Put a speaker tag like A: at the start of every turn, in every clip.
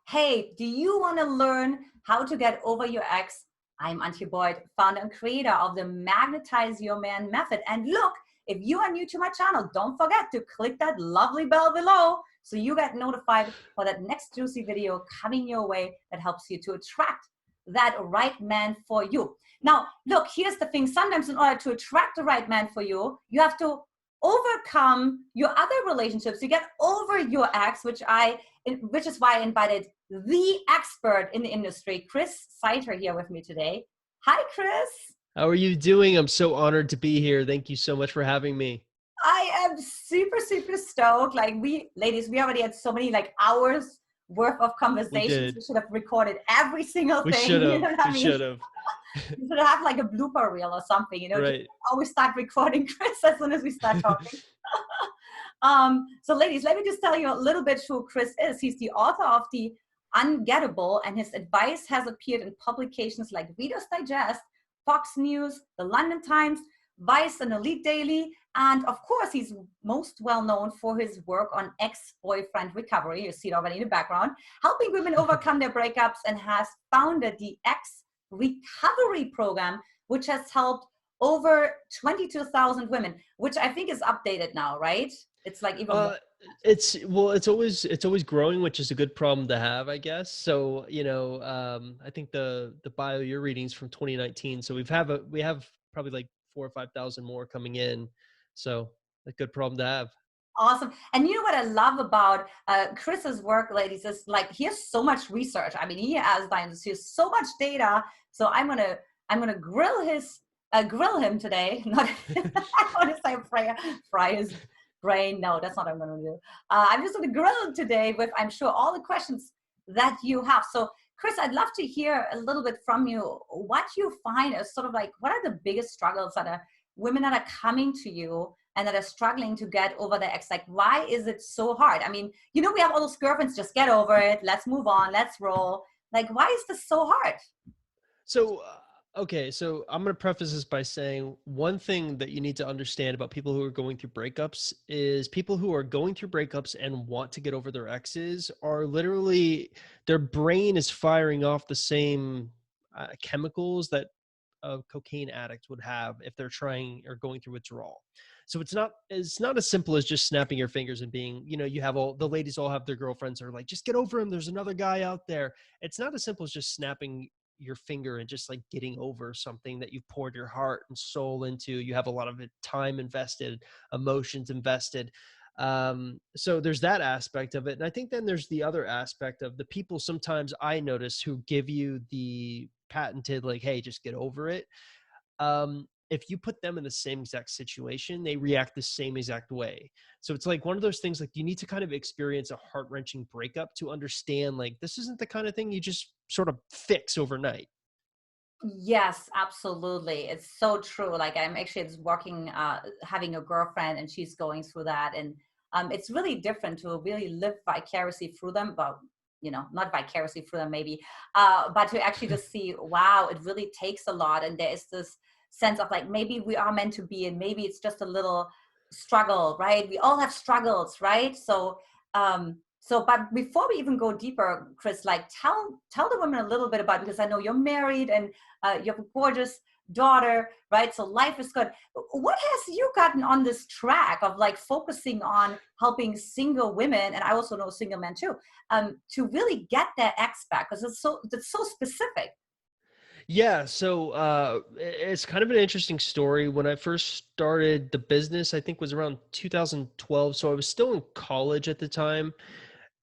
A: Hey, do you want to learn how to get over your ex? I'm Antia, founder and creator of the Magnetize Your Man Method. And look, if you are new to my channel, don't forget to click that lovely bell below so you get notified for that next juicy video coming your way that helps you to attract that right man for you. Now, look, here's the thing. Sometimes in order to attract the right man for you, you have to overcome your other relationships. You get over your ex, which is why I invited the expert in the industry, Chris Seiter, here with me today. Hi, Chris.
B: How are you doing? I'm so honored to be here. Thank you so much for having me.
A: I am super, super stoked. Like ladies, we already had so many hours worth of
B: We
A: conversations.
B: did.
A: We should have recorded every single
B: We
A: thing.
B: should
A: You
B: have.
A: know what I
B: We
A: mean?
B: should have.
A: You should have like a blooper reel or something, just
B: Right.
A: always start recording Chris as soon as we start talking. So ladies, let me just tell you a little bit who Chris is. He's the author of The Ungettable, and his advice has appeared in publications like Reader's Digest, Fox News, the London Times, Vice, and Elite Daily. And of course, he's most well known for his work on ex-boyfriend recovery. You see it already in the background, helping women overcome their breakups, and has founded the Ex Recovery Program, which has helped over 22,000 women, which I think is updated now, right? It's like even more.
B: Uh, it's always growing, which is a good problem to have, I guess. So, I think the bio you're reading is from 2019. So we have probably like 4 or 5,000 more coming in. So a good problem to have.
A: Awesome. And you know what I love about Chris's work, ladies, is like he has so much research. I mean, he has so much data. So I'm gonna grill him today. Not I want to say fry his brain. No, that's not what I'm gonna do. I'm just gonna grill him today with, I'm sure, all the questions that you have. So Chris, I'd love to hear a little bit from you. What you find is sort of like, what are the biggest struggles that are women that are coming to you and that are struggling to get over their ex? Like, why is it so hard? I mean, we have all those girlfriends, just get over it, let's move on, let's roll. Like, why is this so hard?
B: So, okay, so I'm going to preface this by saying one thing that you need to understand about people who are going through breakups is people who are going through breakups and want to get over their exes are literally, their brain is firing off the same chemicals that a cocaine addict would have if they're trying or going through withdrawal. So it's not as simple as just snapping your fingers and being, you have all the ladies all have their girlfriends that are like, just get over him. There's another guy out there. It's not as simple as just snapping your finger and just like getting over something that you've poured your heart and soul into. You have a lot of time invested, emotions invested. So there's that aspect of it. And I think then there's the other aspect of the people sometimes I notice who give you the patented, like, hey, just get over it. If you put them in the same exact situation, they react the same exact way. So it's like one of those things, like you need to kind of experience a heart-wrenching breakup to understand, like, this isn't the kind of thing you just sort of fix overnight.
A: Yes, absolutely. It's so true. Like, I'm actually just working, having a girlfriend, and she's going through that. And it's really different to really live vicariously through them, but not vicariously through them maybe, but to actually just see, wow, it really takes a lot. And there is this sense of like, maybe we are meant to be, and maybe it's just a little struggle, right? We all have struggles, right? But before we even go deeper, Chris, like tell the women a little bit about, because I know you're married and you have a gorgeous daughter, right? So life is good. What has you gotten on this track of like focusing on helping single women, and I also know single men too, to really get their ex back? Because it's so specific.
B: Yeah, so it's kind of an interesting story. When I first started the business, I think was around 2012. So I was still in college at the time.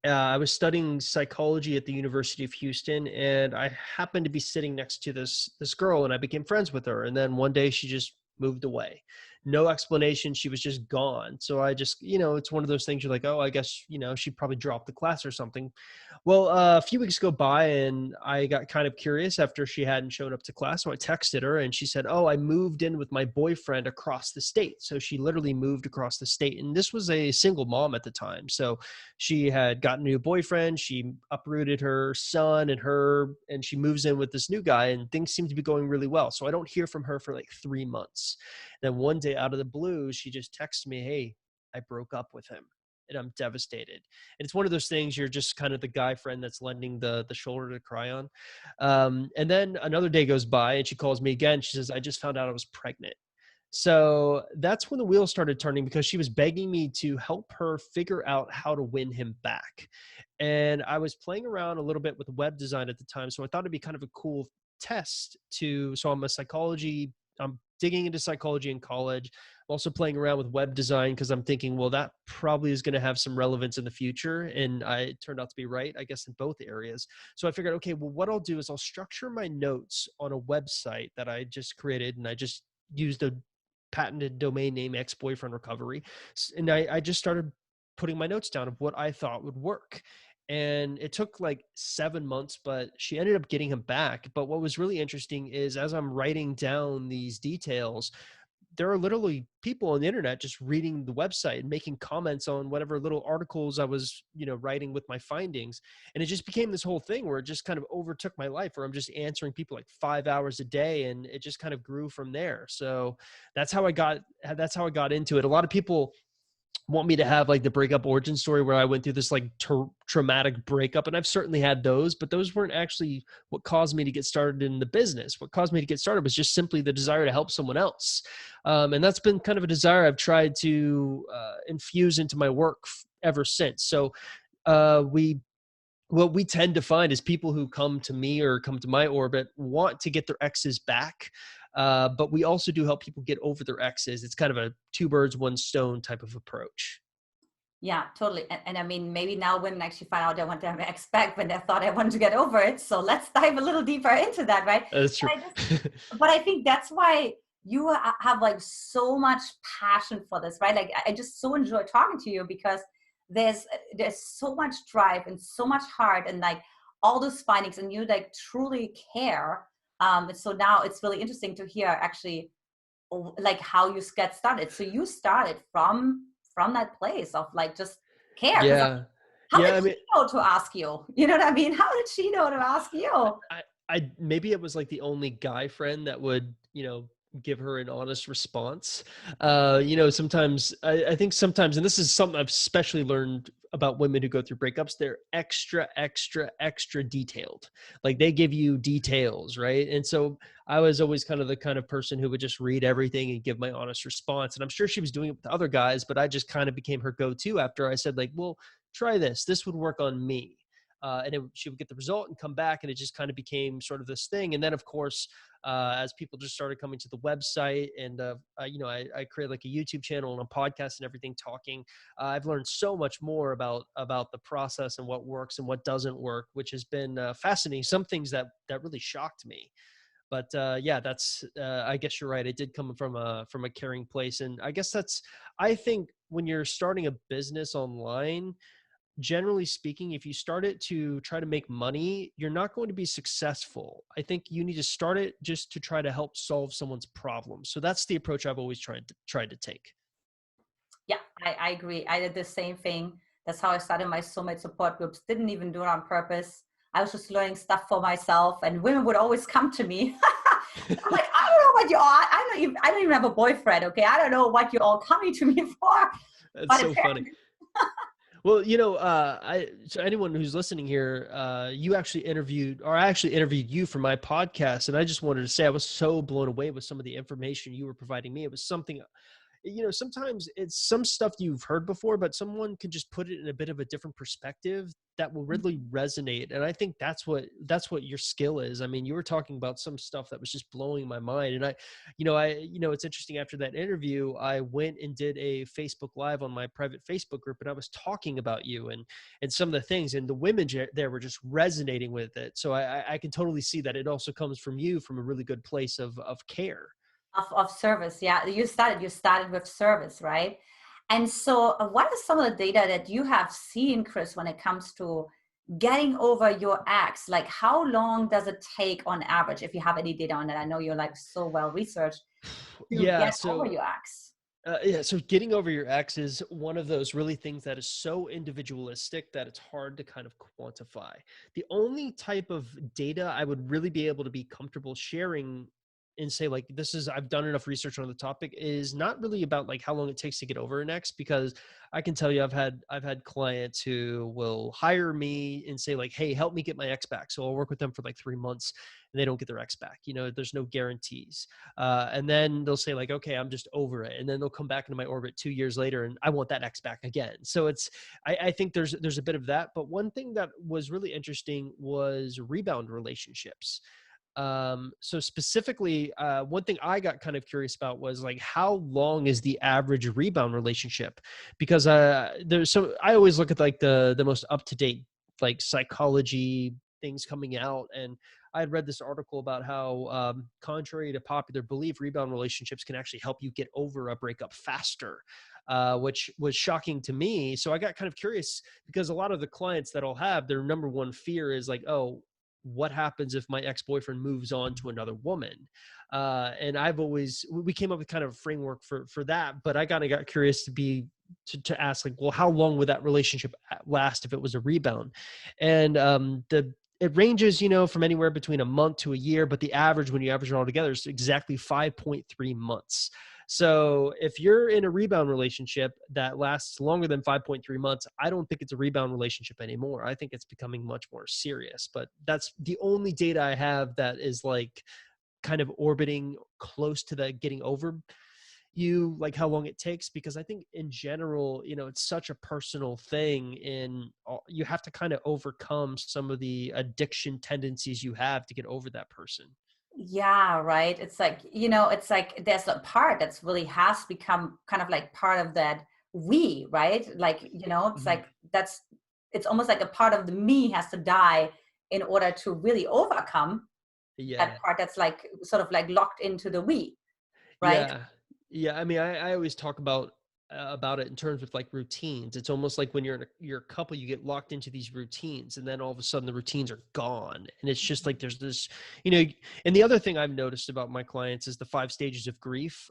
B: I was studying psychology at the University of Houston, and I happened to be sitting next to this girl, and I became friends with her. And then one day she just moved away. No explanation. She was just gone. So I just, it's one of those things you're like, oh, I guess, she probably dropped the class or something. Well, a few weeks go by and I got kind of curious after she hadn't shown up to class. So I texted her and she said, oh, I moved in with my boyfriend across the state. So she literally moved across the state. And this was a single mom at the time. So she had gotten a new boyfriend. She uprooted her son and she moves in with this new guy, and things seem to be going really well. So I don't hear from her for like 3 months. Then one day out of the blue, she just texts me, hey, I broke up with him. and I'm devastated. And it's one of those things, you're just kind of the guy friend that's lending the shoulder to cry on. And then another day goes by and she calls me again. She says, I just found out I was pregnant. So that's when the wheels started turning, because she was begging me to help her figure out how to win him back. And I was playing around a little bit with web design at the time. So I thought it'd be kind of a cool test to, so I'm digging into psychology in college. I'm also playing around with web design because I'm thinking, well, that probably is going to have some relevance in the future. And I turned out to be right, I guess, in both areas. So I figured, okay, well, what I'll do is I'll structure my notes on a website that I just created, and I just used a patented domain name, ex-boyfriend recovery. And I just started putting my notes down of what I thought would work. And it took like 7 months, but she ended up getting him back. But what was really interesting is, as I'm writing down these details, there are literally people on the internet just reading the website and making comments on whatever little articles I was, writing with my findings. And it just became this whole thing where it just kind of overtook my life, where I'm just answering people like 5 hours a day, and it just kind of grew from there. So that's how I got into it. A lot of people want me to have like the breakup origin story where I went through this like traumatic breakup. And I've certainly had those, but those weren't actually what caused me to get started in the business. What caused me to get started was just simply the desire to help someone else. And that's been kind of a desire I've tried to infuse into my work ever since. So what we tend to find is people who come to me or come to my orbit want to get their exes back. But we also do help people get over their exes. It's kind of a two birds, one stone type of approach.
A: Yeah, totally. And I mean, maybe now women actually find out they want to expect when they thought I wanted to get over it. So let's dive a little deeper into that, right?
B: That's true.
A: But I think that's why you have like so much passion for this, right? Like I just so enjoy talking to you, because there's so much drive and so much heart and like all those findings, and you like truly care. And so now it's really interesting to hear actually like how you get started. So you started from that place of like just care, because
B: Yeah.
A: how
B: Yeah.
A: did
B: I
A: she
B: mean,
A: know to ask you? You know what I mean? How did she know to ask you?
B: maybe it was like the only guy friend that would, give her an honest response. Sometimes I think sometimes, and this is something I've especially learned about women who go through breakups, they're extra, extra, extra detailed. Like they give you details, right? And so I was always kind of the kind of person who would just read everything and give my honest response. And I'm sure she was doing it with other guys, but I just kind of became her go-to after I said like, well, try this. This would work on me. She would get the result and come back, and it just kind of became sort of this thing. And then, of course, as people just started coming to the website, and I created like a YouTube channel and a podcast and everything, talking. I've learned so much more about the process and what works and what doesn't work, which has been fascinating. Some things that really shocked me. But yeah, that's I guess you're right. It did come from a caring place, and I guess I think when you're starting a business online, generally speaking, if you start it to try to make money, you're not going to be successful. I think you need to start it just to try to help solve someone's problem. So that's the approach I've always tried to take.
A: Yeah, I agree. I did the same thing. That's how I started my soulmate support groups. Didn't even do it on purpose. I was just learning stuff for myself, and women would always come to me. I'm like, I don't know what you all. I don't even have a boyfriend. Okay, I don't know what you're all coming to me for.
B: That's
A: But
B: so funny.
A: apparently,
B: Well, so anyone who's listening here, you actually interviewed, or I actually interviewed you for my podcast. And I just wanted to say, I was so blown away with some of the information you were providing me. It was something, sometimes it's some stuff you've heard before, but someone could just put it in a bit of a different perspective that will really resonate. And I think that's what your skill is. I mean, you were talking about some stuff that was just blowing my mind. And it's interesting. After that interview, I went and did a Facebook Live on my private Facebook group, and I was talking about you and some of the things, and the women there were just resonating with it. So I can totally see that it also comes from you, from a really good place of care.
A: of service. Yeah, you started with service, right? And so what are some of the data that you have seen, Chris, when it comes to getting over your ex? Like how long does it take on average, if you have any data on that? I know you're like so well researched, to
B: Yeah.
A: get over
B: So
A: your ex.
B: so getting over your ex is one of those really things that is so individualistic that it's hard to kind of quantify. The only type of data I would really be able to be comfortable sharing and say like, this is, I've done enough research on the topic, is not really about like how long it takes to get over an ex, because I can tell you, I've had clients who will hire me and say like, hey, help me get my ex back. So I'll work with them for like 3 months and they don't get their ex back. There's no guarantees. And then they'll say like, okay, I'm just over it. And then they'll come back into my orbit 2 years later and I want that ex back again. So I think there's a bit of that. But one thing that was really interesting was rebound relationships. So specifically, one thing I got kind of curious about was like, how long is the average rebound relationship? Because I always look at like the most up to date like psychology things coming out, and I had read this article about how, contrary to popular belief, rebound relationships can actually help you get over a breakup faster, which was shocking to me. So I got kind of curious, because a lot of the clients that I'll have, their number one fear is like, oh, what happens if my ex-boyfriend moves on to another woman? And we came up with kind of a framework for that, but I kind of got curious to ask like, well, how long would that relationship last if it was a rebound? And it ranges, from anywhere between a month to a year, but the average, when you average it all together, is exactly 5.3 months. So if you're in a rebound relationship that lasts longer than 5.3 months, I don't think it's a rebound relationship anymore. I think it's becoming much more serious, but that's the only data I have that is like kind of orbiting close to the getting over you, like how long it takes, because I think in general, it's such a personal thing, and you have to kind of overcome some of the addiction tendencies you have to get over that person.
A: Yeah, right. It's like there's a part that's really has become kind of like part of that we, right? It's
B: Mhm.
A: like it's almost like a part of the me has to die in order to really overcome that
B: Yeah.
A: part that's like sort of like locked into the we, right?
B: Yeah. Yeah. I mean, I always talk about it in terms of like routines. It's almost like when you're a couple, you get locked into these routines, and then all of a sudden the routines are gone. And it's just like there's this, you know, and the other thing I've noticed about my clients is the 5 stages of grief.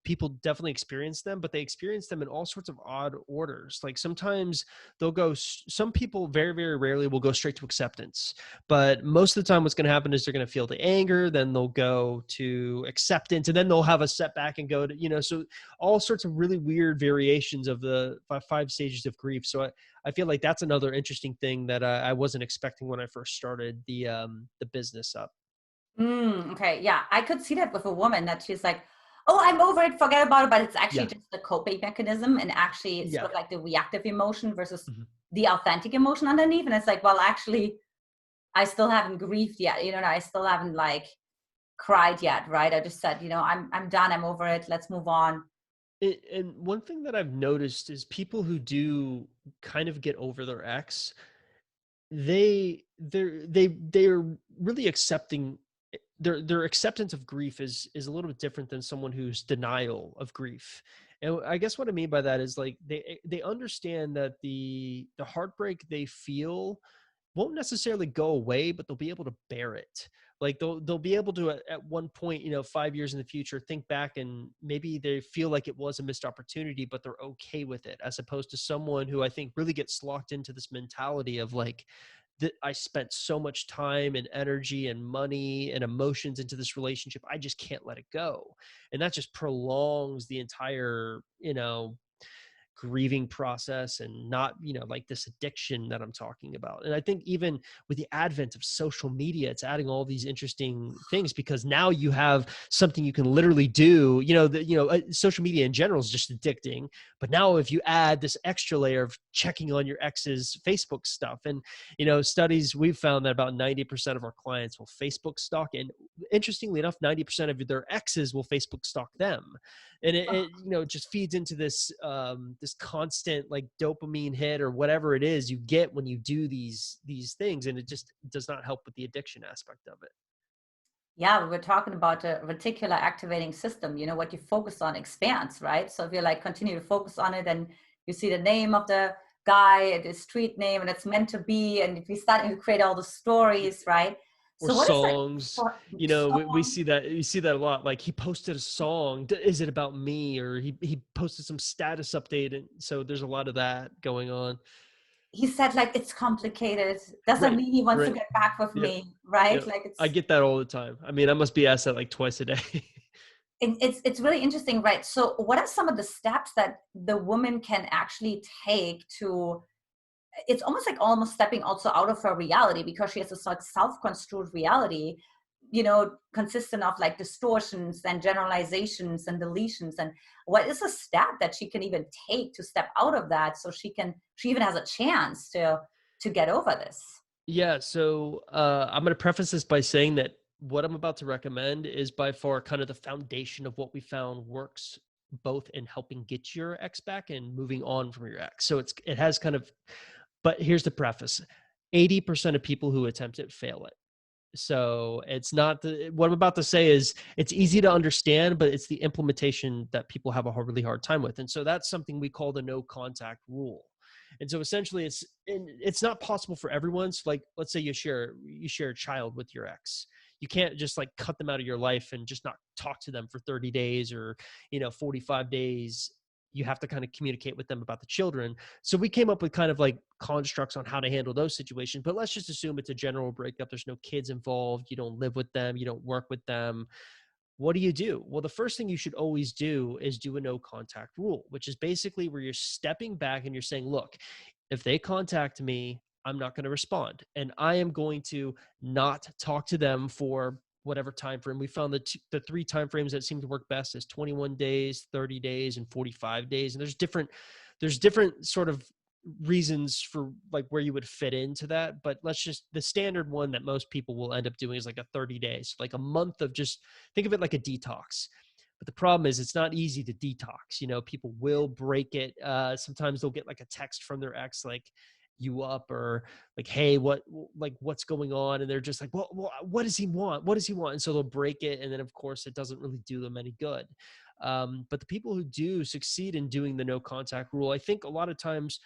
B: People definitely experience them, but they experience them in all sorts of odd orders. Like sometimes some people very, very rarely will go straight to acceptance. But most of the time, what's going to happen is they're going to feel the anger, then they'll go to acceptance, and then they'll have a setback and go to, so all sorts of really weird variations of the 5 stages of grief. So I feel like that's another interesting thing that I wasn't expecting when I first started the business up.
A: Okay, yeah, I could see that with a woman that she's like, "Oh, I'm over it, forget about it," but it's actually
B: Yeah.
A: just the coping mechanism, and actually it's
B: Yeah.
A: sort of like the reactive emotion versus
B: Mhm.
A: the authentic emotion underneath. And it's like, well, actually, I still haven't grieved yet. I still haven't like cried yet, right? I just said, I'm done, I'm over it, let's move on.
B: And one thing that I've noticed is people who do kind of get over their ex, they're really accepting. Their acceptance of grief is a little bit different than someone who's denial of grief. And I guess what I mean by that is like they understand that the heartbreak they feel won't necessarily go away, but they'll be able to bear it. Like they'll be able to at one point, 5 years in the future, think back and maybe they feel like it was a missed opportunity, but they're okay with it, as opposed to someone who I think really gets locked into this mentality of like, that I spent so much time and energy and money and emotions into this relationship, I just can't let it go. And that just prolongs the entire, grieving process, and not, like this addiction that I'm talking about. And I think even with the advent of social media, it's adding all these interesting things, because now you have something you can literally do. Social media in general is just addicting, but now if you add this extra layer of checking on your ex's Facebook stuff, and studies, we've found that about 90% of our clients will Facebook stalk, and interestingly enough, 90% of their exes will Facebook stalk them. And it just feeds into this constant like dopamine hit or whatever it is you get when you do these things, and it just does not help with the addiction aspect of it.
A: Yeah, we were talking about a reticular activating system. What you focus on expands, right? So if you like continue to focus on it, and you see the name of the guy, the street name, and it's meant to be, and if we starting to create all the stories, right?
B: Or
A: So what is like
B: songs,
A: for
B: we
A: song?
B: see that, you see that a lot. Like he posted a song, is it about me? Or he posted some status update, and so there's a lot of that going on.
A: he said like, it's complicated. Doesn't
B: Right.
A: mean he wants to
B: Right.
A: get back with
B: Yep.
A: me, right?
B: Yep.
A: Like
B: I
A: it's,
B: get that all the time. I mean, I must be asked that like twice a day.
A: it's really interesting, right? So what are some of the steps that the woman can actually take to, it's almost like almost stepping also out of her reality, because she has this like self-construed reality, you know, consistent of like distortions and generalizations and deletions. And what is a step that she can even take to step out of that, so she even has a chance to get over this?
B: Yeah, so I'm going to preface this by saying that what I'm about to recommend is by far kind of the foundation of what we found works both in helping get your ex back and moving on from your ex. So it has kind of, but here's the preface: 80% of people who attempt it fail it. So it's not what I'm about to say is it's easy to understand, but it's the implementation that people have a really hard time with. And so that's something we call the no contact rule. And so essentially it's not possible for everyone. So like, let's say you share a child with your ex. You can't just like cut them out of your life and just not talk to them for 30 days or, 45 days. You have to kind of communicate with them about the children. So we came up with kind of like constructs on how to handle those situations, but let's just assume it's a general breakup. There's no kids involved. You don't live with them. You don't work with them. What do you do? Well, the first thing you should always do is do a no contact rule, which is basically where you're stepping back and you're saying, look, if they contact me, I'm not going to respond. And I am going to not talk to them for whatever time frame. We found the three time frames that seem to work best is 21 days, 30 days, and 45 days. And there's different sort of reasons for like where you would fit into that, but the standard one that most people will end up doing is like a 30 days, like a month of just think of it like a detox. But the problem is it's not easy to detox. People will break it. Sometimes they'll get like a text from their ex, like you up or like, hey, what's going on? And they're just like, well, what does he want? What does he want? And so they'll break it. And then of course it doesn't really do them any good. But the people who do succeed in doing the no contact rule, I think a lot of times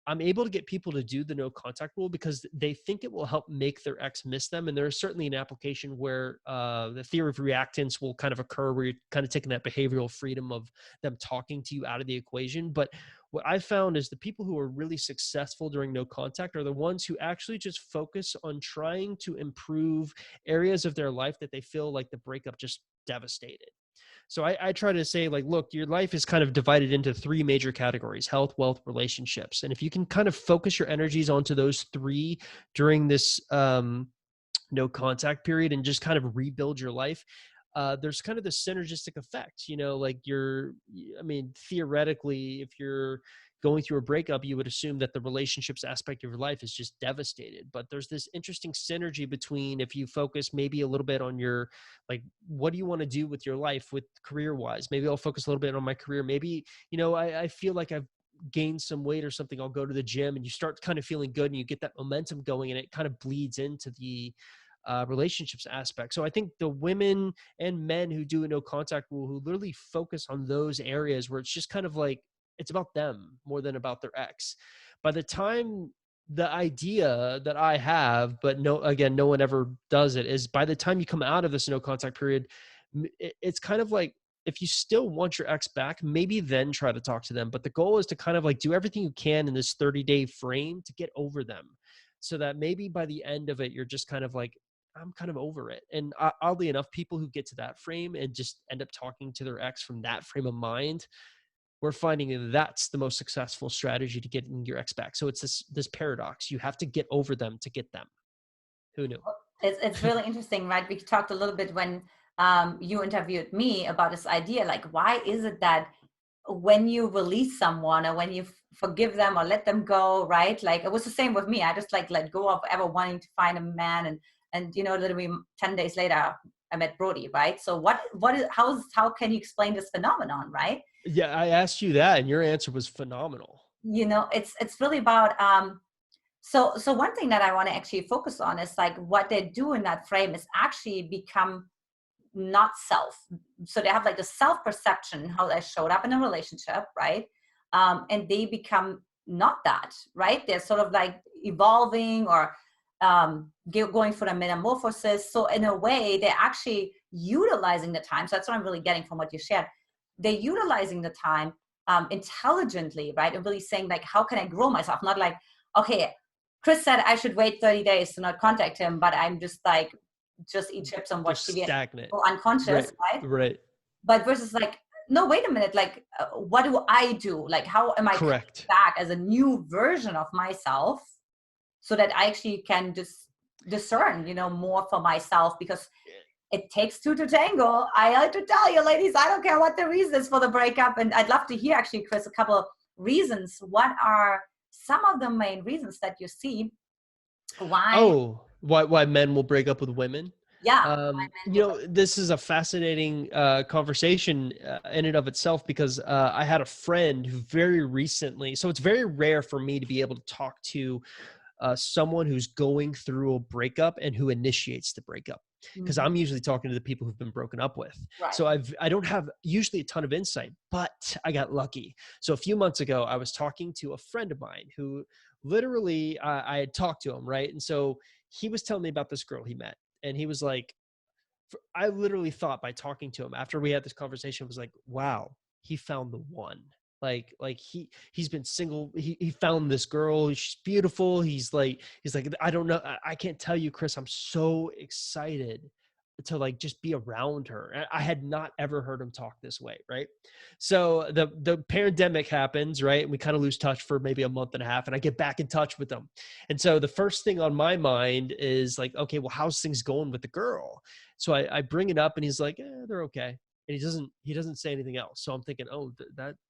B: I'm able to get people to do the no contact rule because they think it will help make their ex miss them. And there's certainly an application where the theory of reactance will kind of occur where you're kind of taking that behavioral freedom of them talking to you out of the equation. But what I found is the people who are really successful during no contact are the ones who actually just focus on trying to improve areas of their life that they feel like the breakup just devastated. So I try to say like, look, your life is kind of divided into three major categories: health, wealth, relationships. And if you can kind of focus your energies onto those three during this no contact period and just kind of rebuild your life, there's kind of this synergistic effect, like theoretically, if you're going through a breakup, you would assume that the relationships aspect of your life is just devastated. But there's this interesting synergy between if you focus maybe a little bit on your, like, what do you want to do with your life with career wise? Maybe I'll focus a little bit on my career. Maybe, I feel like I've gained some weight or something. I'll go to the gym and you start kind of feeling good and you get that momentum going and it kind of bleeds into the relationships aspect. So I think the women and men who do a no contact rule, who literally focus on those areas where it's just kind of like, it's about them more than about their ex. By the time the idea that I have, but no one ever does it, is by the time you come out of this no contact period, it's kind of like, if you still want your ex back, maybe then try to talk to them. But the goal is to kind of like do everything you can in this 30-day frame to get over them, so that maybe by the end of it, you're just kind of like, I'm kind of over it. And oddly enough, people who get to that frame and just end up talking to their ex from that frame of mind, we're finding that's the most successful strategy to getting your ex back. So it's this paradox. You have to get over them to get them. Who knew?
A: It's really interesting, right? We talked a little bit when you interviewed me about this idea, like, why is it that when you release someone or when you forgive them or let them go, right? Like, it was the same with me. I just like let go of ever wanting to find a man, and literally 10 days later I met Brody, right? So what is, how can you explain this phenomenon, right?
B: Yeah, I asked you that and your answer was phenomenal.
A: It's really about so one thing that I want to actually focus on is like what they do in that frame is actually become not self. So they have like the self perception, how they showed up in a relationship, right? And they become not that, right? They're sort of like evolving or going for a metamorphosis. So in a way, they're actually utilizing the time. So that's what I'm really getting from what you shared. They're utilizing the time intelligently, right? And really saying like, how can I grow myself? Not like, okay, Chris said I should wait 30 days to not contact him, but I'm just like, just eat chips and watch
B: Just
A: TV,
B: stagnant.
A: or unconscious,
B: Right.
A: right?
B: Right.
A: But versus like, no, wait a minute, like, what do I do? Like, how am I coming
B: Correct.
A: back as a new version of myself so that I actually can just discern, more for myself? Because it takes two to tango. I like to tell you, ladies, I don't care what the reason is for the breakup. And I'd love to hear, actually, Chris, a couple of reasons. What are some of the main reasons that you see why?
B: Oh, why men will break up with women?
A: Yeah, why men will break.
B: This is a fascinating conversation in and of itself, because I had a friend who very recently, so it's very rare for me to be able to talk to someone who's going through a breakup and who initiates the breakup, because I'm usually talking to the people who've been broken up with.
A: Right.
B: So I don't have usually a ton of insight, but I got lucky. So a few months ago, I was talking to a friend of mine who literally I had talked to him, right? And so he was telling me about this girl he met, and he was like, I literally thought by talking to him after we had this conversation, was like, wow, he found the one. Like he's been single. He found this girl. She's beautiful. He's like, I don't know. I can't tell you, Chris, I'm so excited to like just be around her. I had not ever heard him talk this way. Right. So the pandemic happens, right? And we kind of lose touch for maybe a month and a half, and I get back in touch with them. And so the first thing on my mind is like, okay, well, how's things going with the girl? So I bring it up, and he's like, they're okay. And he doesn't say anything else. So I'm thinking, oh,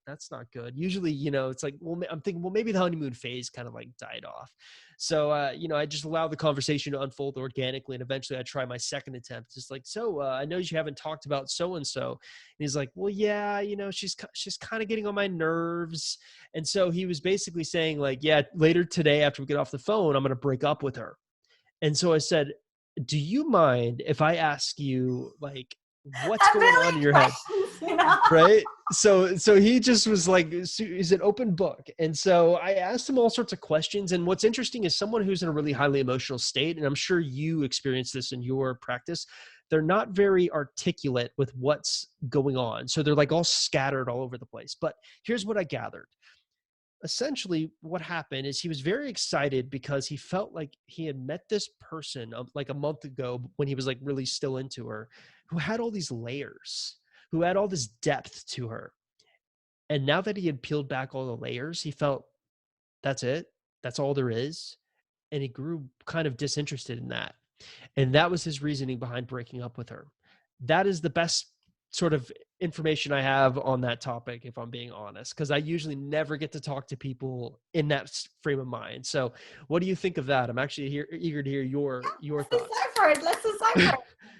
B: that's not good. Usually, it's like, well, I'm thinking, well, maybe the honeymoon phase kind of like died off. So, I just allow the conversation to unfold organically. And eventually I try my second attempt. Just like, so I know you haven't talked about so-and-so. And he's like, well, yeah, she's kind of getting on my nerves. And so he was basically saying like, yeah, later today, after we get off the phone, I'm going to break up with her. And so I said, do you mind if I ask you like, what's
A: A
B: going on in
A: million
B: your head?
A: questions.
B: Right. So he just was like, he's an open book. And so I asked him all sorts of questions. And what's interesting is someone who's in a really highly emotional state, and I'm sure you experience this in your practice, they're not very articulate with what's going on. So they're like all scattered all over the place. But here's what I gathered. Essentially what happened is he was very excited because he felt like he had met this person like a month ago when he was like really still into her, who had all these layers, who had all this depth to her. And now that he had peeled back all the layers, he felt that's it. That's all there is. And he grew kind of disinterested in that. And that was his reasoning behind breaking up with her. That is the best sort of information I have on that topic, if I'm being honest, because I usually never get to talk to people in that frame of mind. So what do you think of that? I'm actually eager to hear your thoughts.
A: Let's decipher it.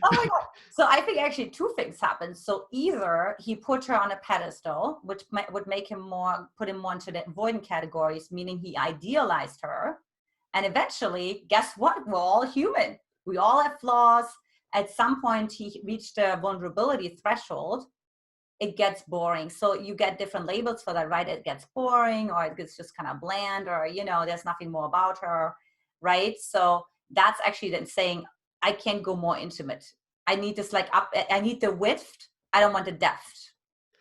A: Oh my God. So I think actually two things happened. So either he put her on a pedestal, which would make him put him more into the avoidant categories, meaning he idealized her. And eventually, guess what? We're all human. We all have flaws. At some point, he reached a vulnerability threshold. It gets boring. So you get different labels for that, right? It gets boring, or it gets just kind of bland, or, there's nothing more about her, right? So that's actually then saying, I can't go more intimate. I need this I need the width. I don't want the depth.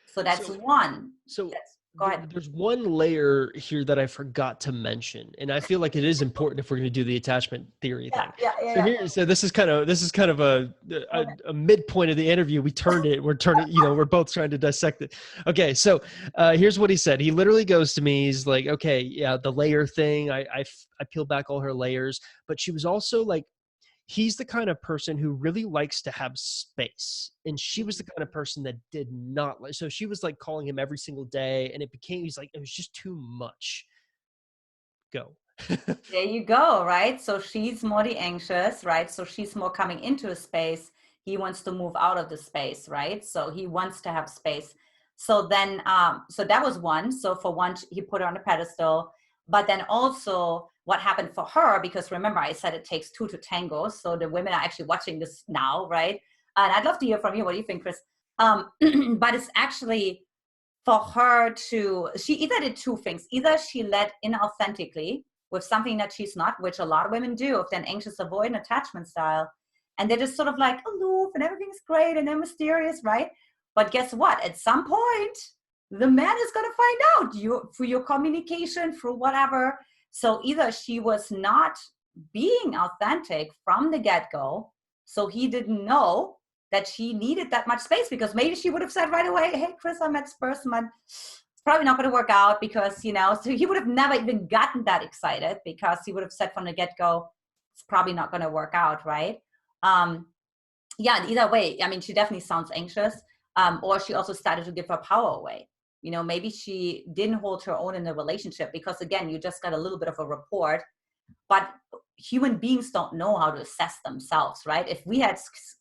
A: So that's one.
B: So
A: Go ahead.
B: there's one layer here that I forgot to mention, and I feel like it is important if we're going to do the attachment theory thing. So this is kind of a midpoint of the interview. We're both trying to dissect it. Okay, so here's what he said. He literally goes to me. He's like, okay, yeah, the layer thing. I peeled back all her layers, but she was also like, he's the kind of person who really likes to have space. And she was the kind of person that did not like, so she was like calling him every single day, and he's like, it was just too much. Go.
A: There you go, right? So she's more the anxious, right? So she's more coming into a space. He wants to move out of the space, right? So he wants to have space. So then, so that was one. So for one, he put her on a pedestal. But then also what happened for her, because remember, I said it takes two to tango. So the women are actually watching this now, right? And I'd love to hear from you. What do you think, Chris? But it's actually for her she either did two things. Either she led inauthentically with something that she's not, which a lot of women do, if they're an anxious avoidant attachment style. And they're just sort of like aloof and everything's great and they're mysterious, right? But guess what? At some point, the man is going to find out through your communication, through whatever, So either she was not being authentic from the get-go, so he didn't know that she needed that much space, because maybe she would have said right away, hey, Chris, I met this person, but it's probably not going to work out, because, you know, so he would have never even gotten that excited, because he would have said from the get-go, it's probably not going to work out, right? Yeah, either way, I mean, she definitely sounds anxious, or she also started to give her power away. You know, maybe she didn't hold her own in the relationship, because again, you just got a little bit of a report, but human beings don't know how to assess themselves, right? If we had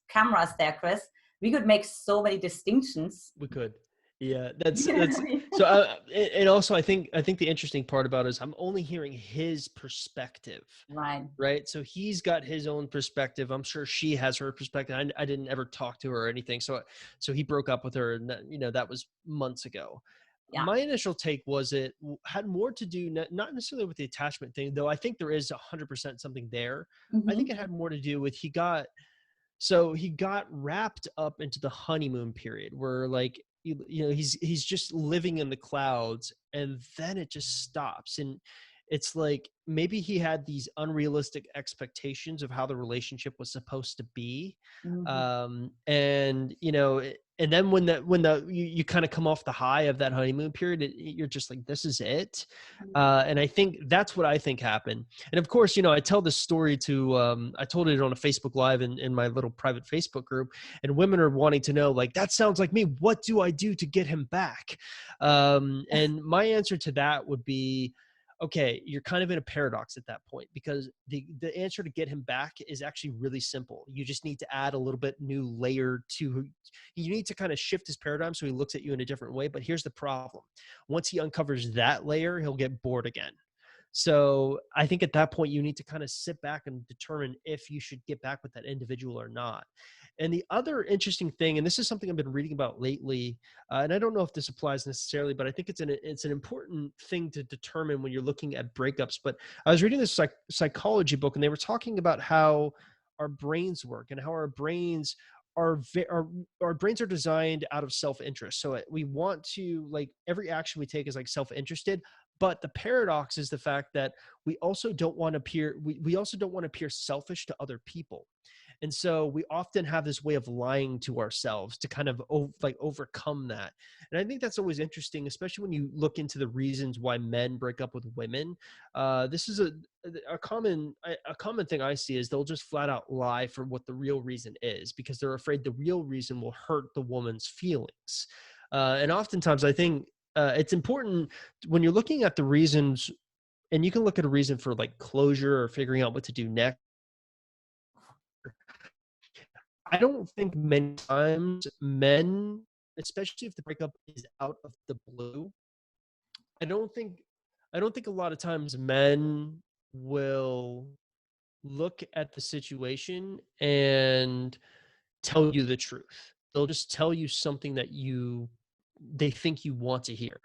A: cameras there, Chris, we could make so many distinctions.
B: We could. Yeah, that's
A: You know what
B: that's
A: I mean?
B: so and also I think the interesting part about it is I'm only hearing his perspective.
A: Right.
B: Right. So he's got his own perspective. I'm sure she has her perspective. I didn't ever talk to her or anything. So he broke up with her, and that was months ago.
A: Yeah.
B: My initial take was it had more to do, not necessarily with the attachment thing, though I think there is 100% something there. I think
A: Mm-hmm.
B: it had more to do with he got wrapped up into the honeymoon period where, like, he's just living in the clouds, and then it just stops. And it's like maybe he had these unrealistic expectations of how the relationship was supposed to be.
A: Mm-hmm.
B: And then when you kind of come off the high of that honeymoon period, you're just like, this is it. And I think that's what I think happened. And of course, I tell this story I told it on a Facebook Live in my little private Facebook group, and women are wanting to know, like, that sounds like me. What do I do to get him back? And my answer to that would be, okay, you're kind of in a paradox at that point, because the answer to get him back is actually really simple. You just need to add a little bit new layer to, you need to kind of shift his paradigm so he looks at you in a different way. But here's the problem. Once he uncovers that layer, he'll get bored again. So I think at that point, you need to kind of sit back and determine if you should get back with that individual or not. And the other interesting thing, and this is something I've been reading about lately, and I don't know if this applies necessarily, but I think it's an important thing to determine when you're looking at breakups. But I was reading this psychology book, and they were talking about how our brains work and how our brains our brains are designed out of self-interest. So we want to, like, every action we take is like self-interested. But the paradox is the fact that we also don't want to appear we also don't want to appear selfish to other people. And so we often have this way of lying to ourselves to kind of overcome that. And I think that's always interesting, especially when you look into the reasons why men break up with women. This is a common thing I see is they'll just flat out lie for what the real reason is, because they're afraid the real reason will hurt the woman's feelings. And oftentimes I think it's important when you're looking at the reasons, and you can look at a reason for like closure or figuring out what to do next. I don't think many times men, especially if the breakup is out of the blue, I don't think I don't think a lot of times men will look at the situation and tell you the truth. They'll just tell you something that they think you want to hear.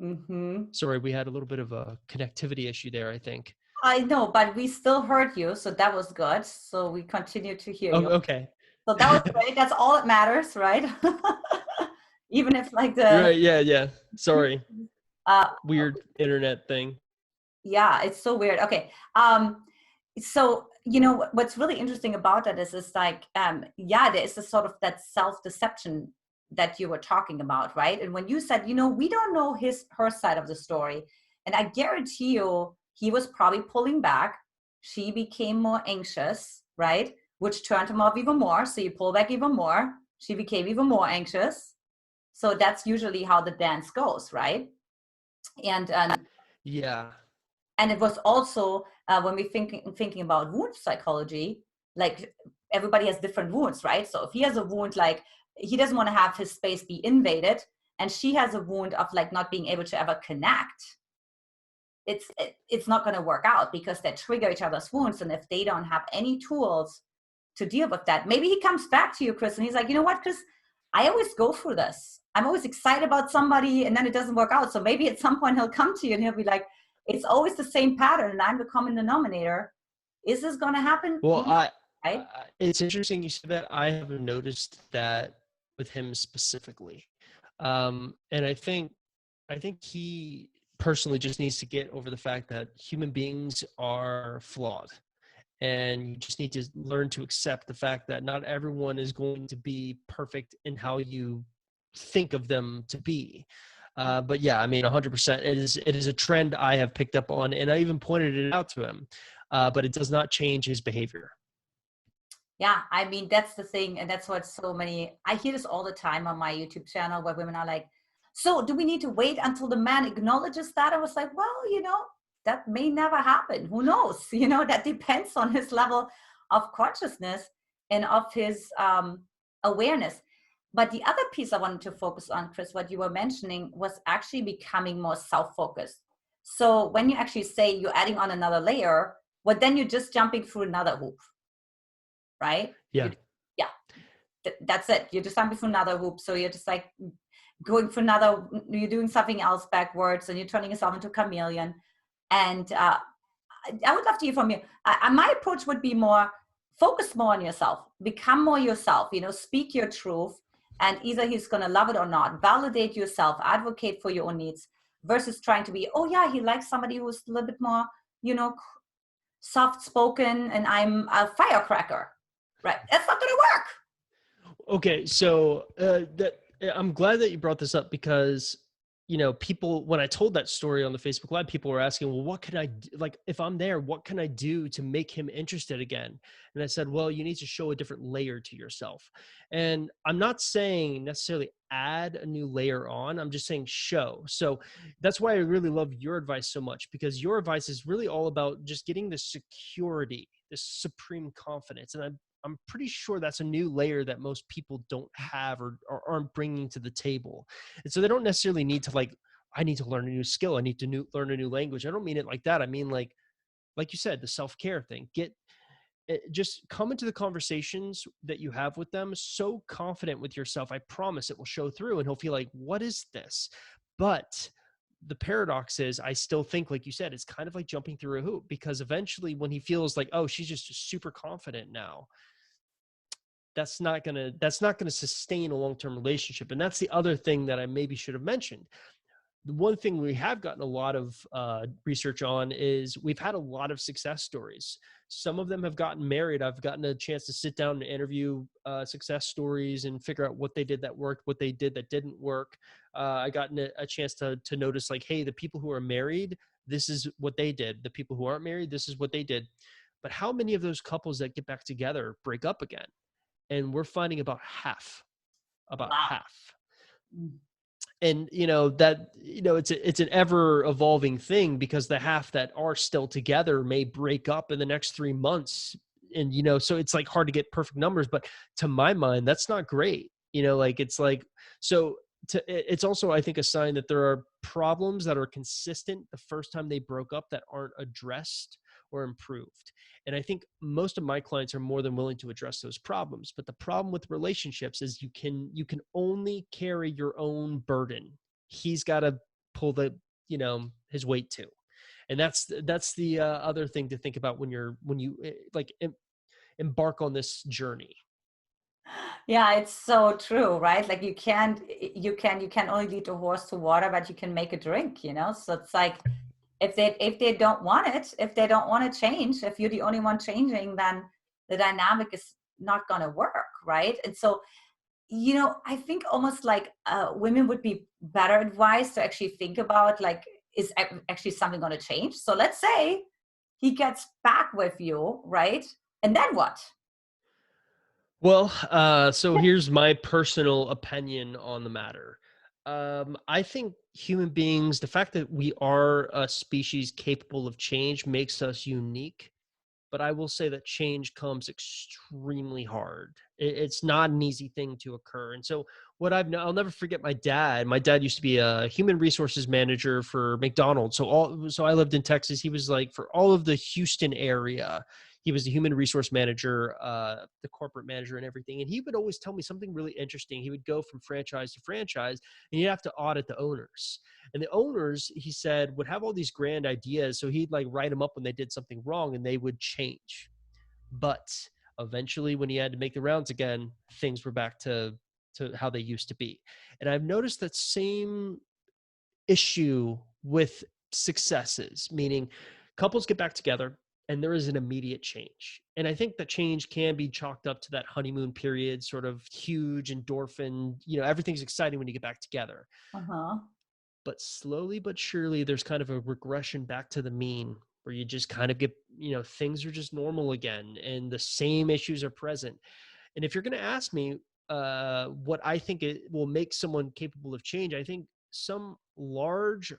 A: Mm-hmm.
B: Sorry, we had a little bit of a connectivity issue there, I think.
A: I know, but we still heard you, so that was good. So we continue to hear
B: Oh,
A: you.
B: okay.
A: So that was great. That's all that matters, right? Even if like the
B: Right, yeah, yeah. Sorry.
A: uh
B: Weird internet thing.
A: yeah, it's so weird. Okay. So what's really interesting about that is like yeah, there is a sort of that self-deception that you were talking about, right? And when you said, we don't know her side of the story, and I guarantee you he was probably pulling back. She became more anxious, right? Which turned him off even more. So you pull back even more. She became even more anxious. So that's usually how the dance goes, right? And
B: Yeah.
A: and it was also when we thinking about wound psychology, like everybody has different wounds, right? So if he has a wound, like he doesn't want to have his space be invaded, and she has a wound of like not being able to ever connect, it's not going to work out, because they trigger each other's wounds. And if they don't have any tools to deal with that, maybe he comes back to you, Chris, and he's like, you know what, Chris, I always go through this. I'm always excited about somebody, and then it doesn't work out. So maybe at some point he'll come to you and he'll be like, it's always the same pattern, and I'm the common denominator. Is this going to happen?
B: Well,
A: Right?
B: it's interesting you said that. I haven't noticed that with him specifically. And I think he personally just needs to get over the fact that human beings are flawed. And you just need to learn to accept the fact that not everyone is going to be perfect in how you think of them to be. But yeah, I mean, 100%. It is a trend I have picked up on, and I even pointed it out to him. But it does not change his behavior.
A: Yeah, I mean, that's the thing. And that's what so many, I hear this all the time on my YouTube channel where women are like, so do we need to wait until the man acknowledges that? I was like, well, that may never happen. Who knows? That depends on his level of consciousness and of his awareness. But the other piece I wanted to focus on, Chris, what you were mentioning was actually becoming more self-focused. So when you actually say you're adding on another layer, well, then you're just jumping through another hoop, right?
B: Yeah.
A: Yeah, that's it. You're just jumping through another hoop. So you're just like going for another, you're doing something else backwards and you're turning yourself into a chameleon. And I would love to hear from you. My approach would be more, focus more on yourself, become more yourself, speak your truth. And either he's going to love it or not. Validate yourself, advocate for your own needs versus trying to be, oh yeah, he likes somebody who's a little bit more, soft spoken and I'm a firecracker. Right. That's not going to work.
B: Okay, so I'm glad that you brought this up because people, when I told that story on the Facebook Live, people were asking, well, what can I do? Like, if I'm there, what can I do to make him interested again? And I said, well, you need to show a different layer to yourself. And I'm not saying necessarily add a new layer on. I'm just saying show. So that's why I really love your advice so much, because your advice is really all about just getting the security, this supreme confidence. And I'm pretty sure that's a new layer that most people don't have or aren't bringing to the table. And so they don't necessarily need to like, I need to learn a new skill. I need to learn a new language. I don't mean it like that. I mean, like you said, the self-care thing, just come into the conversations that you have with them so confident with yourself. I promise it will show through and he'll feel like, what is this? But the paradox is, I still think, like you said, it's kind of like jumping through a hoop, because eventually when he feels like, oh, she's just super confident now, that's not gonna sustain a long-term relationship. And that's the other thing that I maybe should have mentioned. The one thing we have gotten a lot of research on is we've had a lot of success stories. Some of them have gotten married. I've gotten a chance to sit down and interview success stories and figure out what they did that worked, what they did that didn't work. I gotten a chance to notice, like, hey, the people who are married, this is what they did. The people who aren't married, this is what they did. But how many of those couples that get back together break up again? And we're finding about half.
A: Wow.
B: And it's an ever evolving thing, because the half that are still together may break up in the next 3 months. And so it's like hard to get perfect numbers, but to my mind, that's not great. It's like, so it's also, I think, a sign that there are problems that are consistent the first time they broke up that aren't addressed or improved. And I think most of my clients are more than willing to address those problems. But the problem with relationships is you can only carry your own burden. He's got to pull his weight too. And that's the other thing to think about when you like embark on this journey.
A: Yeah, it's so true, right? Like you can only lead a horse to water, but you can make a drink. So it's like, if they don't want it, if they don't want to change, if you're the only one changing, then the dynamic is not going to work, right? And so, I think almost like women would be better advised to actually think about, like, is actually something going to change? So let's say he gets back with you, right? And then what?
B: Well, so here's my personal opinion on the matter. I think human beings, the fact that we are a species capable of change makes us unique. But I will say that change comes extremely hard. It's not an easy thing to occur. And so I'll never forget my dad. My dad used to be a human resources manager for McDonald's. So I lived in Texas. He was like, for all of the Houston area, he was the human resource manager, the corporate manager and everything. And he would always tell me something really interesting. He would go from franchise to franchise and you'd have to audit the owners. And the owners, he said, would have all these grand ideas. So he'd like write them up when they did something wrong and they would change. But eventually when he had to make the rounds again, things were back to how they used to be. And I've noticed that same issue with successes, meaning couples get back together and there is an immediate change. And I think the change can be chalked up to that honeymoon period, sort of huge endorphin, everything's exciting when you get back together.
A: Uh-huh.
B: But slowly but surely, there's kind of a regression back to the mean where you just kind of get, things are just normal again and the same issues are present. And if you're going to ask me what I think it will make someone capable of change, I think some large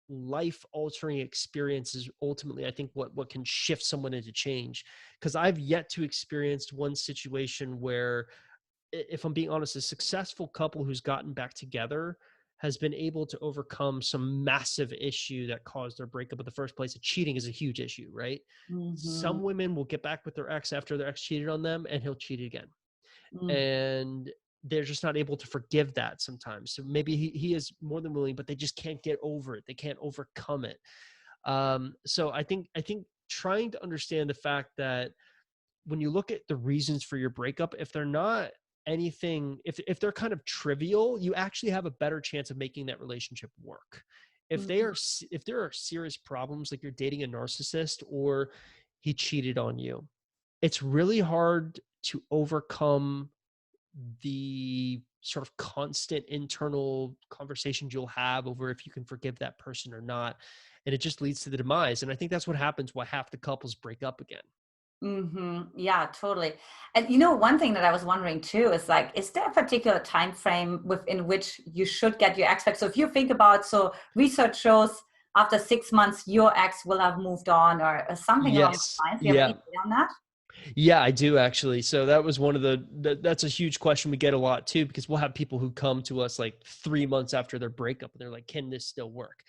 B: life altering experiences ultimately, I think, what can shift someone into change. Because I've yet to experience one situation where, if I'm being honest, a successful couple who's gotten back together has been able to overcome some massive issue that caused their breakup in the first place. Cheating is a huge issue, right?
A: Mm-hmm.
B: Some women will get back with their ex after their ex cheated on them and he'll cheat again.
A: Mm.
B: And they're just not able to forgive that sometimes. So maybe he is more than willing, but they just can't get over it. They can't overcome it. So I think trying to understand the fact that when you look at the reasons for your breakup, if they're not anything, if they're kind of trivial, you actually have a better chance of making that relationship work. If
A: Mm-hmm.
B: if there are serious problems, like you're dating a narcissist or he cheated on you, it's really hard to overcome the sort of constant internal conversations you'll have over if you can forgive that person or not. And it just leads to the demise. And I think that's what happens why half the couples break up again.
A: Mm-hmm. Yeah, totally. And one thing that I was wondering too is like, is there a particular time frame within which you should get your ex back? So if you think about, so research shows after 6 months, your ex will have moved on or something along those
B: Yes.
A: lines. Do you have any
B: Yeah.
A: data on that?
B: Yeah, I do actually. So that was one of that's a huge question we get a lot too, because we'll have people who come to us like 3 months after their breakup and they're like, can this still work?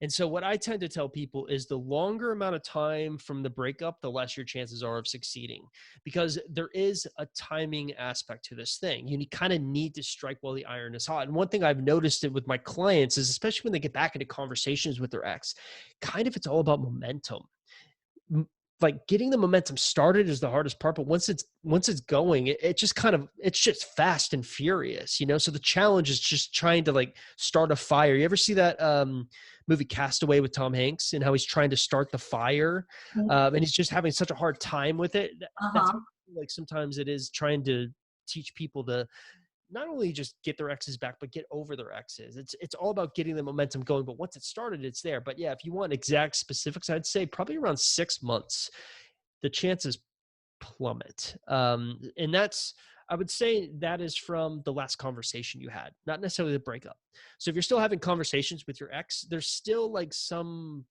B: And so what I tend to tell people is the longer amount of time from the breakup, the less your chances are of succeeding, because there is a timing aspect to this thing. You kind of need to strike while the iron is hot. And one thing I've noticed it with my clients is, especially when they get back into conversations with their ex, kind of it's all about momentum. Like getting the momentum started is the hardest part, but once it's going, it just kind of, it's just fast and furious, so the challenge is just trying to like start a fire. You ever see that movie Castaway with Tom Hanks and how he's trying to start the fire, and he's just having such a hard time with it? That's
A: Uh-huh.
B: like sometimes it is trying to teach people to not only just get their exes back, but get over their exes. It's all about getting the momentum going. But once it started, it's there. But yeah, if you want exact specifics, I'd say probably around 6 months, the chances plummet. And that's, I would say that is from the last conversation you had, not necessarily the breakup. So if you're still having conversations with your ex, there's still some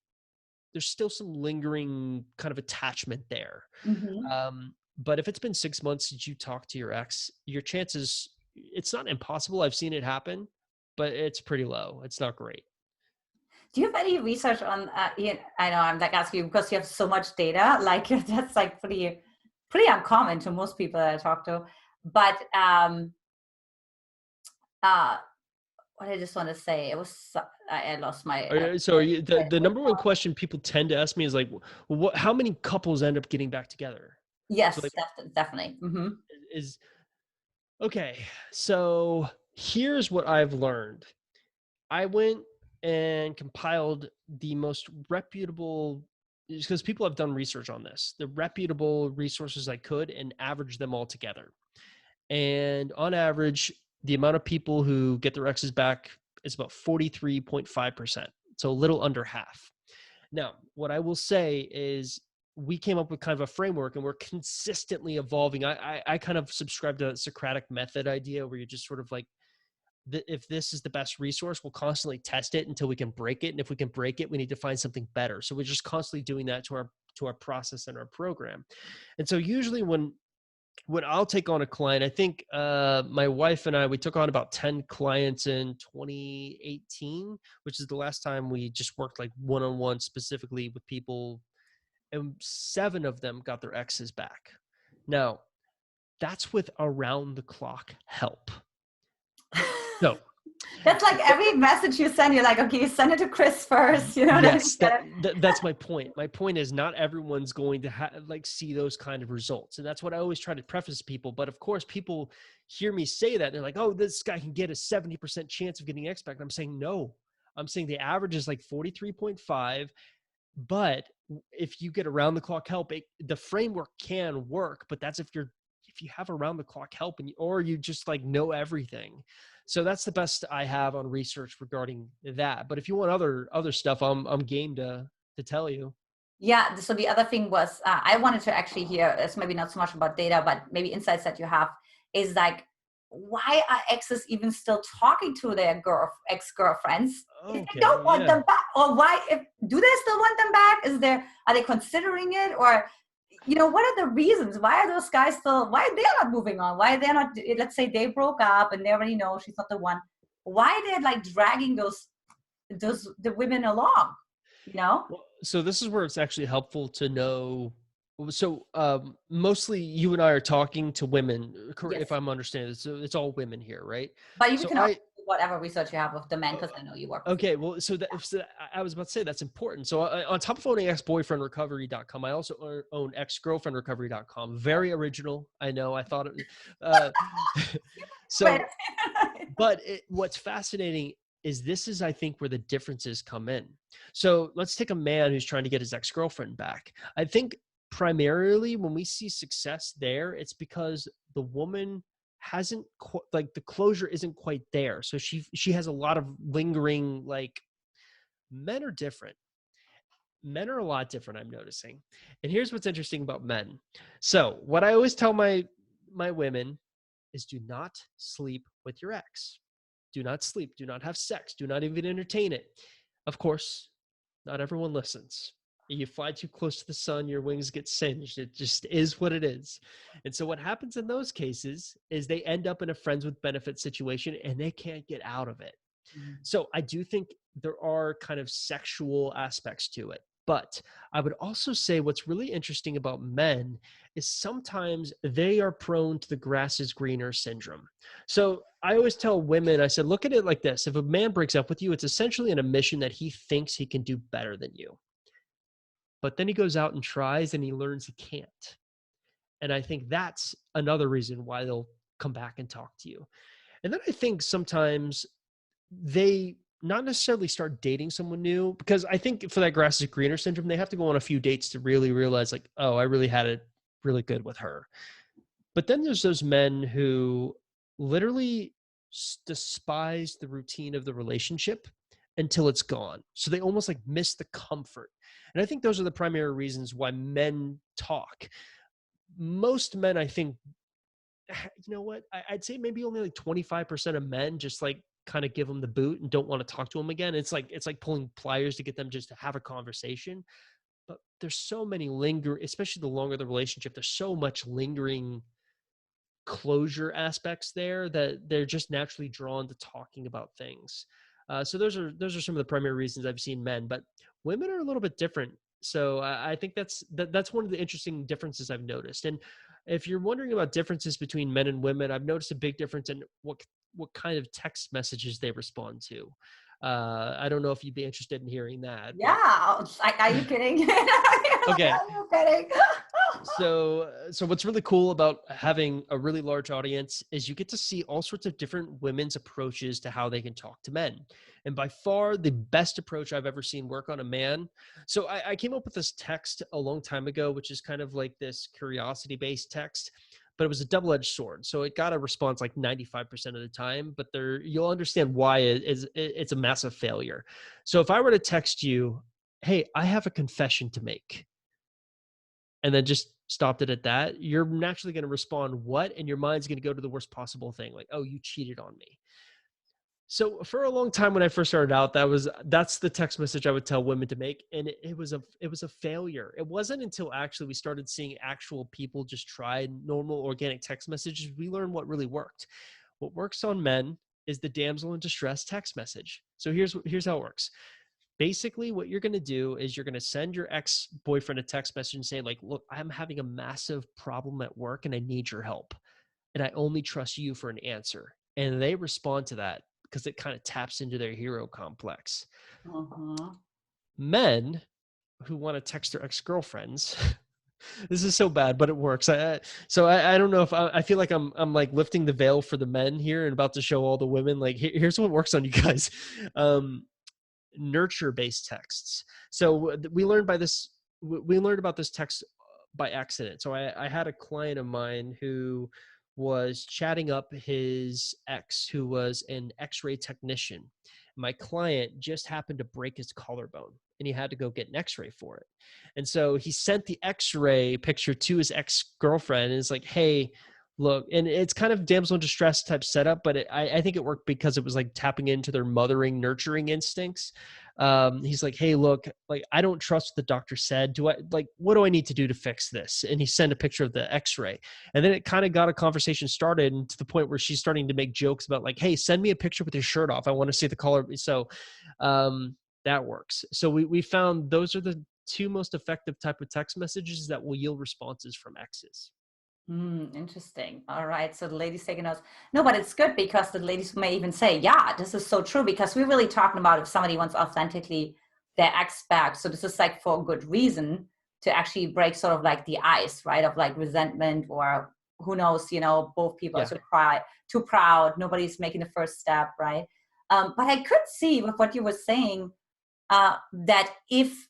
B: lingering kind of attachment there.
A: Mm-hmm.
B: But if it's been 6 months since you talked to your ex, your chances, it's not impossible. I've seen it happen, but it's pretty low. It's not great.
A: Do you have any research on, I know I'm like asking you because you have so much data, like that's like pretty uncommon to most people that I talk to. But uh, what I just want to say, it was, I lost my,
B: So the number one question people tend to ask me is like, how many couples end up getting back together? So
A: yes,
B: like,
A: definitely. Mm-hmm.
B: is okay. So here's what I've learned. I went and compiled the most reputable, because people have done research on this, the reputable resources I could, and averaged them all together. And on average, the amount of people who get their exes back is about 43.5%. So a little under half. Now, what I will say is we came up with kind of a framework and we're consistently evolving. I kind of subscribe to the Socratic method idea where you're just sort of like, if this is the best resource, we'll constantly test it until we can break it. And if we can break it, we need to find something better. So we're just constantly doing that to our process and our program. And so usually when I'll take on a client, I think my wife and we took on about 10 clients in 2018, which is the last time we just worked like one-on-one specifically with people, and 7 of them got their exes back. Now, that's with around the clock help. So
A: That's like every message you send, you're like, okay, you send it to Chris first,
B: yes, that's my point. My point is not everyone's going to like see those kind of results. And that's what I always try to preface people. But of course, people hear me say that. They're like, oh, this guy can get a 70% chance of getting X back. And I'm saying, no, I'm saying the average is like 43.5. But if you get around the clock help, the framework can work, but that's if you have around the clock help or you just like know everything. So that's the best I have on research regarding that. But if you want other stuff, I'm game to tell you.
A: Yeah. So the other thing was, I wanted to actually hear, it's maybe not so much about data, but maybe insights that you have is like, why are exes even still talking to their ex-girlfriends if they
B: Okay,
A: don't want
B: yeah.
A: them back? Or why, if, do they still want them back? Are they considering it? Or, what are the reasons? Why are those guys still, why are they not moving on? Why are they not, let's say they broke up and they already know she's not the one. Why they're like dragging the women along, you know?
B: Well, so this is where it's actually helpful to know. So mostly you and I are talking to women, if
A: Yes.
B: I'm understanding. So it's all women here, right?
A: But you
B: So
A: can also do whatever research you have with the men,
B: uh,
A: because I know you work with
B: okay, well, I was about to say that's important. So on top of owning ex-boyfriendrecovery.com, I also own ex-girlfriendrecovery.com. Very original, I know. I thought it. Uh,
A: Right.
B: so, but what's fascinating is this is, I think, where the differences come in. So let's take a man who's trying to get his ex-girlfriend back. I think primarily when we see success there, it's because the woman hasn't like the closure isn't quite there. So she has a lot of lingering, like, men are different. Men are a lot different, I'm noticing. And here's what's interesting about men. So what I always tell my women is do not sleep with your ex. Do not sleep. Do not have sex. Do not even entertain it. Of course, not everyone listens. You fly too close to the sun, your wings get singed. It just is what it is. And so, what happens in those cases is they end up in a friends with benefits situation and they can't get out of it. So, I do think there are kind of sexual aspects to it. But I would also say what's really interesting about men is sometimes they are prone to the grass is greener syndrome. So I always tell women, I said, look at it like this. If a man breaks up with you, it's essentially an admission that he thinks he can do better than you. But then he goes out and tries and he learns he can't. And I think that's another reason why they'll come back and talk to you. And then I think sometimes they not necessarily start dating someone new, because I think for that grass is greener syndrome, they have to go on a few dates to really realize, like, oh, I really had it really good with her. But then there's those men who literally despise the routine of the relationship until it's gone. So they almost like miss the comfort. And I think those are the primary reasons why men talk. Most men, I think, you know what? I'd say maybe only like 25% of men just like kind of give them the boot and don't want to talk to them again. It's like pulling pliers to get them just to have a conversation. But there's so many especially the longer the relationship, there's so much lingering closure aspects that they're just naturally drawn to talking about things. So those are some of the primary reasons I've seen men, but women are a little bit different. So I think that's one of the interesting differences I've noticed. And if you're wondering about differences between men and women, I've noticed a big difference in what kind of text messages they respond to. I don't know if you'd be interested in hearing that, but
A: Yeah. Like, are you kidding?
B: okay.
A: Are you kidding?
B: So what's really cool about having a really large audience is you get to see all sorts of different women's approaches to how they can talk to men. And by far the best approach I've ever seen work on a man. So I came up with this text a long time ago, which is kind of like this curiosity-based text, but it was a double-edged sword. So it got a response like 95% of the time, but you'll understand why it's a massive failure. So if I were to text you, hey, I have a confession to make, and then just stopped it at that, you're naturally going to respond, what? And your mind's going to go to the worst possible thing, like, oh, you cheated on me. So for a long time when I first started out, that's the text message I would tell women to make. And it was a failure. It wasn't until actually we started seeing actual people just try normal organic text messages, we learned what really worked. What works on men is the damsel in distress text message. So here's how it works. Basically, what you're going to do is you're going to send your ex-boyfriend a text message and say, like, look, I'm having a massive problem at work and I need your help. And I only trust you for an answer. And they respond to that because it kind of taps into their hero complex.
A: Mhm.
B: Men who want to text their ex-girlfriends, this is so bad, but it works. So I don't know if I feel like I'm like lifting the veil for the men here and about to show all the women, like, here's what works on you guys. nurture-based texts. So we learned by this, we learned about this text by accident. So I had a client of mine who was chatting up his ex, who was an X-ray technician. My client just happened to break his collarbone and he had to go get an X-ray for it. And so he sent the X-ray picture to his ex-girlfriend and is like, hey, look, and it's kind of damsel in distress type setup, but I think it worked because it was like tapping into their mothering, nurturing instincts. He's like, hey, look, like, I don't trust what the doctor said. What do I need to do to fix this? And he sent a picture of the X-ray. And then it kind of got a conversation started, and to the point where she's starting to make jokes about like, hey, send me a picture with your shirt off. I want to see the collar. So that works. So we found those are the two most effective type of text messages that will yield responses from exes.
A: Interesting. All right. So the ladies taking notes. No, but it's good because the ladies may even say, yeah, this is so true, because we're really talking about if somebody wants authentically their ex back. So this is like for a good reason to actually break sort of like the ice, right? Of like resentment, or who knows, both people are
B: Yeah.
A: too proud. Nobody's making the first step, right? But I could see with what you were saying, that if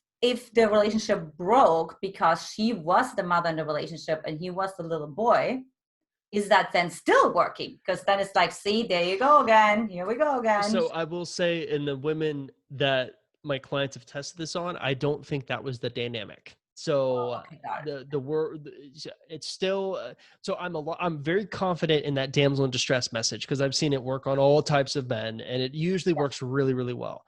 A: the relationship broke because she was the mother in the relationship and he was the little boy, is that then still working? Because then it's like, see, there you go again. Here we go again.
B: So I will say, in the women that my clients have tested this on, I don't think that was the dynamic. So
A: Okay, got it.
B: the word, it's still so I'm very confident in that damsel in distress message because I've seen it work on all types of men, and it usually works really, really well.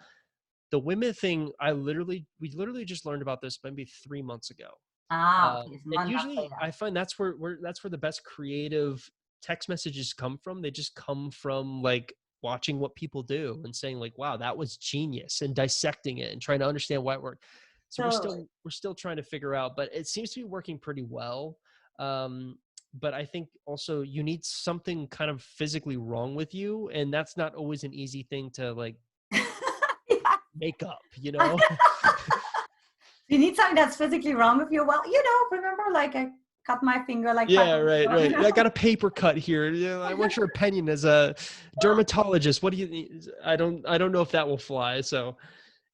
B: The women thing, we literally just learned about this maybe 3 months ago.
A: Okay. It's
B: And
A: months
B: usually
A: later.
B: I find that's where the best creative text messages come from. They just come from like watching what people do and saying like, wow, that was genius, and dissecting it and trying to understand why it worked. So
A: Totally.
B: we're still trying to figure out, but it seems to be working pretty well. But I think also you need something kind of physically wrong with you, and that's not always an easy thing to like
A: Yeah.
B: make up, you know?
A: You need something that's physically wrong with you. Well, remember, like I cut my finger like five
B: Yeah,
A: months
B: right,
A: ago,
B: right. I got a paper cut here. Yeah, I want your opinion as a dermatologist. What do you need? I don't know if that will fly. So,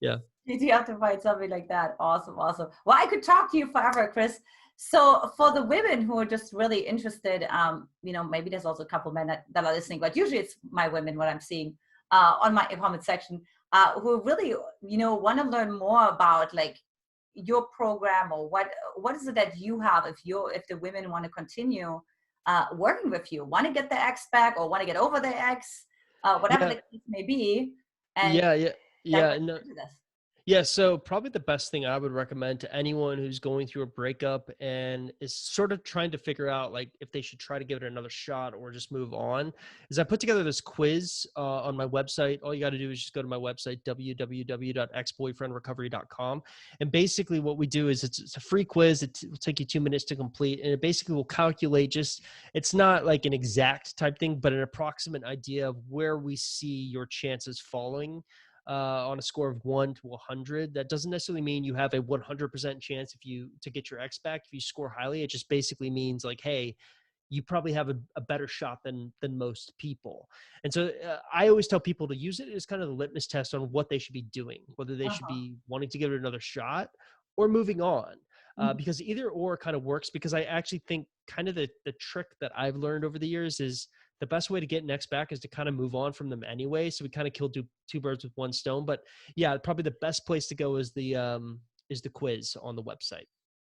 B: yeah.
A: You have to find something like that. Awesome, awesome. Well, I could talk to you forever, Chris. So for the women who are just really interested, maybe there's also a couple men that are listening, but usually it's my women, what I'm seeing on my comment section, who really, want to learn more about like your program, or what is it that you have, if the women want to continue working with you, want to get their ex back or want to get over their ex, whatever the
B: Yeah,
A: case may be, and
B: yeah, yeah,
A: dive
B: yeah. No,
A: into this.
B: yeah, so probably the best thing I would recommend to anyone who's going through a breakup and is sort of trying to figure out like if they should try to give it another shot or just move on is I put together this quiz on my website. All you got to do is just go to my website, www.exboyfriendrecovery.com. And basically what we do is it's a free quiz. It will take you 2 minutes to complete. And it basically will calculate it's not like an exact type thing, but an approximate idea of where we see your chances falling on a score of 1 to 100. That doesn't necessarily mean you have a 100% chance to get your ex back if you score highly. It just basically means like, hey, you probably have a better shot than most people. And so I always tell people to use it as kind of the litmus test on what they should be doing, whether they should
A: Uh-huh.
B: be wanting to give it another shot or moving on.
A: Mhm.
B: Because either or kind of works, because I actually think kind of the trick that I've learned over the years is the best way to get next back is to kind of move on from them anyway. So we kind of kill two birds with one stone. But yeah, probably the best place to go is the quiz on the website.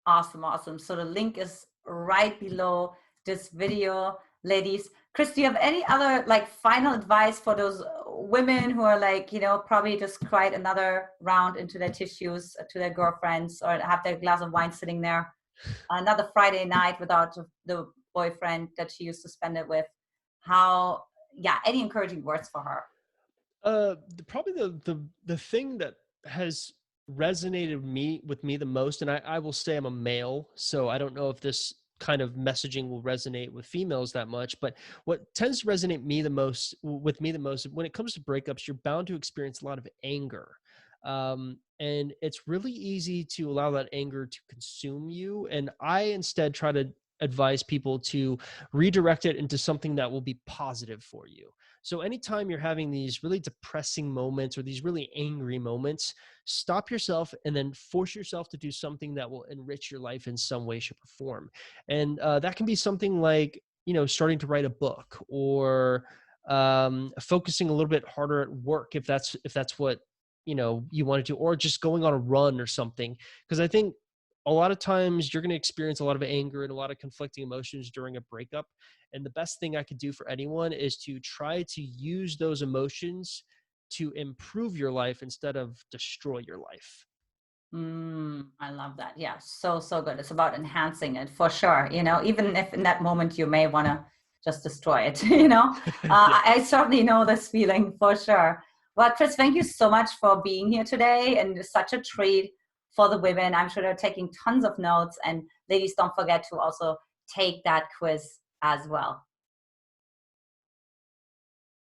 A: Awesome, awesome. So the link is right below this video, ladies. Chris, do you have any other like final advice for those women who are like, probably just cried another round into their tissues to their girlfriends, or have their glass of wine sitting there another Friday night without the boyfriend that she used to spend it with? How, yeah, any encouraging words for her?
B: Probably the thing that has resonated with me the most, and I will say I'm a male, so I don't know if this kind of messaging will resonate with females that much, but what tends to resonate with me the most when it comes to breakups, you're bound to experience a lot of anger. And it's really easy to allow that anger to consume you. And I instead try to advise people to redirect it into something that will be positive for you. So anytime you're having these really depressing moments or these really angry moments, stop yourself and then force yourself to do something that will enrich your life in some way, shape, or form. And that can be something like, starting to write a book, or focusing a little bit harder at work, if that's what you want to do, or just going on a run or something. Because I think a lot of times you're going to experience a lot of anger and a lot of conflicting emotions during a breakup. And the best thing I could do for anyone is to try to use those emotions to improve your life instead of destroy your life.
A: I love that. Yeah, so, so good. It's about enhancing it for sure. Even if in that moment you may want to just destroy it,
B: Yeah.
A: I certainly know this feeling for sure. Well, Chris, thank you so much for being here today. And it's such a treat for the women. I'm sure they're taking tons of notes. And ladies, don't forget to also take that quiz as well.